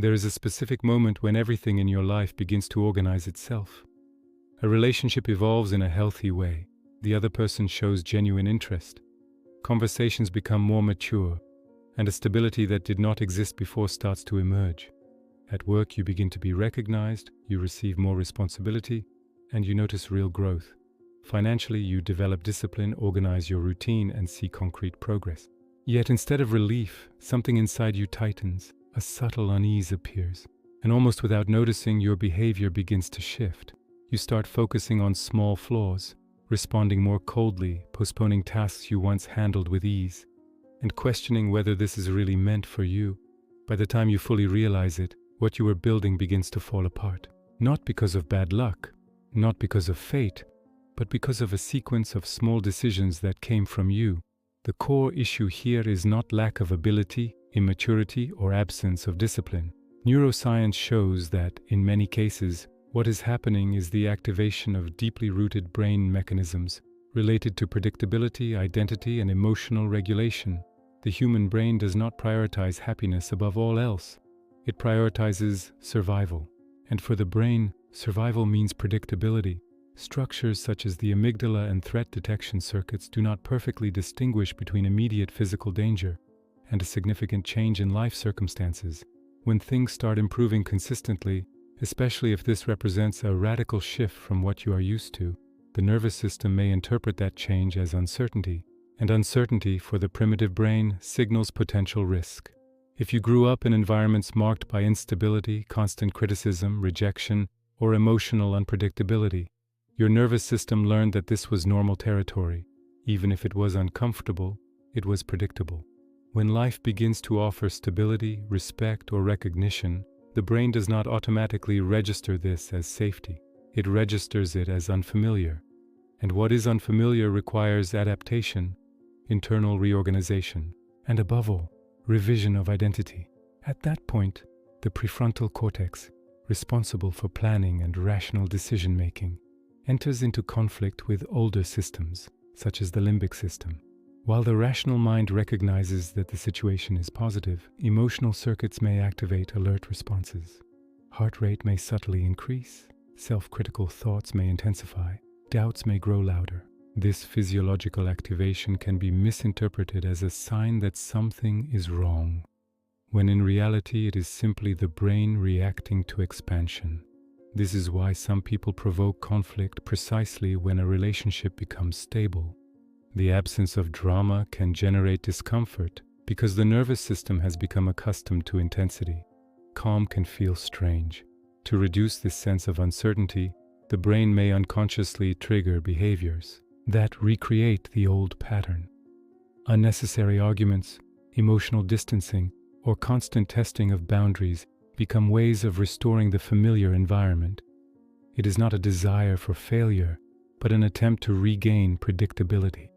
There is a specific moment when everything in your life begins to organize itself. A relationship evolves in a healthy way. The other person shows genuine interest. Conversations become more mature, and a stability that did not exist before starts to emerge. At work, you begin to be recognized, you receive more responsibility, and you notice real growth. Financially, you develop discipline, organize your routine, and see concrete progress. Yet instead of relief, something inside you tightens, a subtle unease appears, and almost without noticing, your behavior begins to shift. You start focusing on small flaws, responding more coldly, postponing tasks you once handled with ease, and questioning whether this is really meant for you. By the time you fully realize it, what you were building begins to fall apart. Not because of bad luck, not because of fate, but because of a sequence of small decisions that came from you. The core issue here is not lack of ability, immaturity, or absence of discipline. Neuroscience shows that, in many cases, what is happening is the activation of deeply rooted brain mechanisms related to predictability, identity, and emotional regulation. The human brain does not prioritize happiness above all else. It prioritizes survival. And for the brain, survival means predictability. Structures such as the amygdala and threat detection circuits do not perfectly distinguish between immediate physical danger and a significant change in life circumstances. When things start improving consistently, especially if this represents a radical shift from what you are used to, the nervous system may interpret that change as uncertainty, and uncertainty for the primitive brain signals potential risk. If you grew up in environments marked by instability, constant criticism, rejection, or emotional unpredictability, your nervous system learned that this was normal territory. Even if it was uncomfortable, it was predictable. When life begins to offer stability, respect, or recognition, the brain does not automatically register this as safety. It registers it as unfamiliar. And what is unfamiliar requires adaptation, internal reorganization, and above all, revision of identity. At that point, the prefrontal cortex, responsible for planning and rational decision-making, enters into conflict with older systems, such as the limbic system. While the rational mind recognizes that the situation is positive, emotional circuits may activate alert responses. Heart rate may subtly increase, self-critical thoughts may intensify, doubts may grow louder. This physiological activation can be misinterpreted as a sign that something is wrong, when in reality it is simply the brain reacting to expansion. This is why some people provoke conflict precisely when a relationship becomes stable. The absence of drama can generate discomfort because the nervous system has become accustomed to intensity. Calm can feel strange. To reduce this sense of uncertainty, the brain may unconsciously trigger behaviors that recreate the old pattern. Unnecessary arguments, emotional distancing, or constant testing of boundaries become ways of restoring the familiar environment. It is not a desire for failure, but an attempt to regain predictability.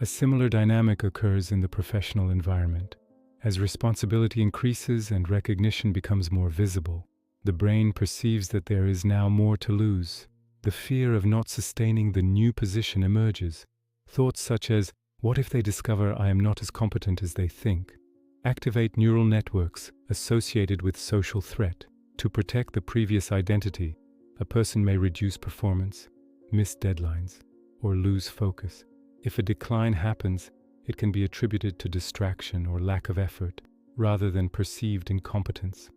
A similar dynamic occurs in the professional environment. As responsibility increases and recognition becomes more visible, the brain perceives that there is now more to lose. The fear of not sustaining the new position emerges. Thoughts such as, what if they discover I am not as competent as they think, activate neural networks associated with social threat. To protect the previous identity, a person may reduce performance, miss deadlines, or lose focus. If a decline happens, it can be attributed to distraction or lack of effort, rather than perceived incompetence.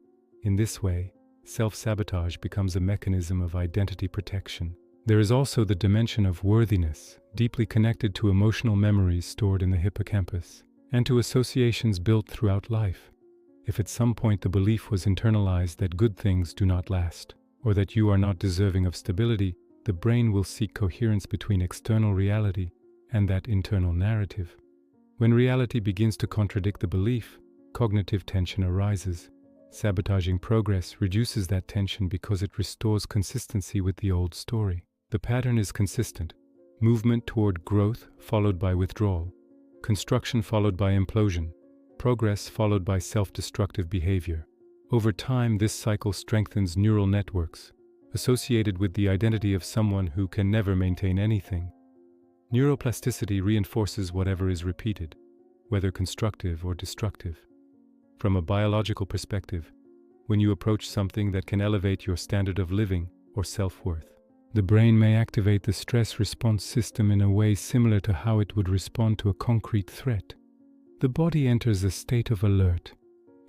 In this way, self-sabotage becomes a mechanism of identity protection. There is also the dimension of worthiness, deeply connected to emotional memories stored in the hippocampus, and to associations built throughout life. If at some point the belief was internalized that good things do not last, or that you are not deserving of stability, the brain will seek coherence between external reality and that internal narrative. When reality begins to contradict the belief, cognitive tension arises. Sabotaging progress reduces that tension because it restores consistency with the old story. The pattern is consistent: movement toward growth followed by withdrawal, construction followed by implosion, progress followed by self-destructive behavior. Over time, this cycle strengthens neural networks associated with the identity of someone who can never maintain anything. Neuroplasticity reinforces whatever is repeated, whether constructive or destructive. From a biological perspective, when you approach something that can elevate your standard of living or self-worth. The brain may activate the stress response system in a way similar to how it would respond to a concrete threat. The body enters a state of alert.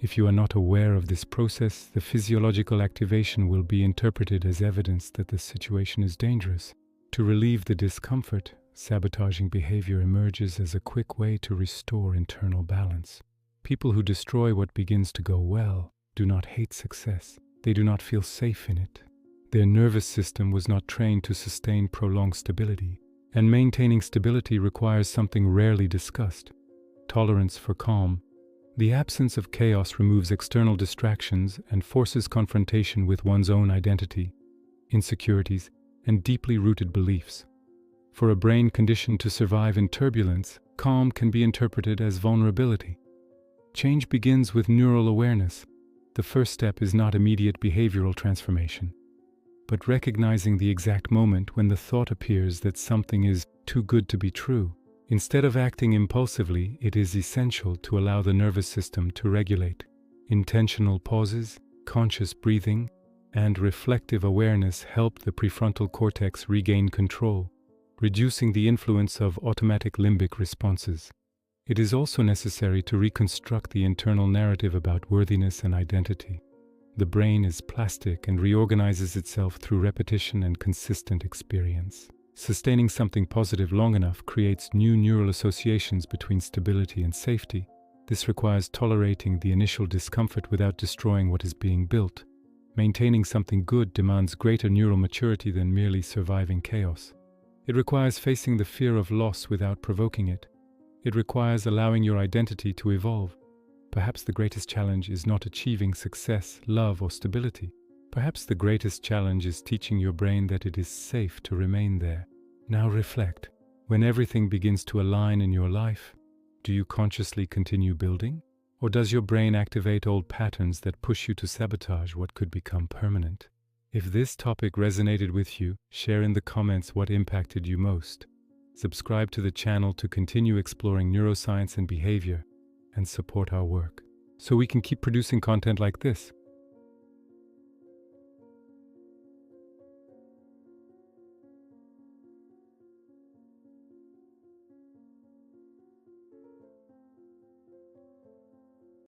If you are not aware of this process, the physiological activation will be interpreted as evidence that the situation is dangerous. To relieve the discomfort, sabotaging behavior emerges as a quick way to restore internal balance. People who destroy what begins to go well do not hate success. They do not feel safe in it. Their nervous system was not trained to sustain prolonged stability, and maintaining stability requires something rarely discussed: tolerance for calm. The absence of chaos removes external distractions and forces confrontation with one's own identity, insecurities, and deeply rooted beliefs. For a brain conditioned to survive in turbulence, calm can be interpreted as vulnerability. Change begins with neural awareness. The first step is not immediate behavioral transformation, but recognizing the exact moment when the thought appears that something is too good to be true. Instead of acting impulsively, it is essential to allow the nervous system to regulate. Intentional pauses, conscious breathing, and reflective awareness help the prefrontal cortex regain control, reducing the influence of automatic limbic responses. It is also necessary to reconstruct the internal narrative about worthiness and identity. The brain is plastic and reorganizes itself through repetition and consistent experience. Sustaining something positive long enough creates new neural associations between stability and safety. This requires tolerating the initial discomfort without destroying what is being built. Maintaining something good demands greater neural maturity than merely surviving chaos. It requires facing the fear of loss without provoking it. It requires allowing your identity to evolve. Perhaps the greatest challenge is not achieving success, love, or stability. Perhaps the greatest challenge is teaching your brain that it is safe to remain there. Now reflect. When everything begins to align in your life, do you consciously continue building? Or does your brain activate old patterns that push you to sabotage what could become permanent? If this topic resonated with you, share in the comments what impacted you most. Subscribe to the channel to continue exploring neuroscience and behavior, and support our work, so we can keep producing content like this.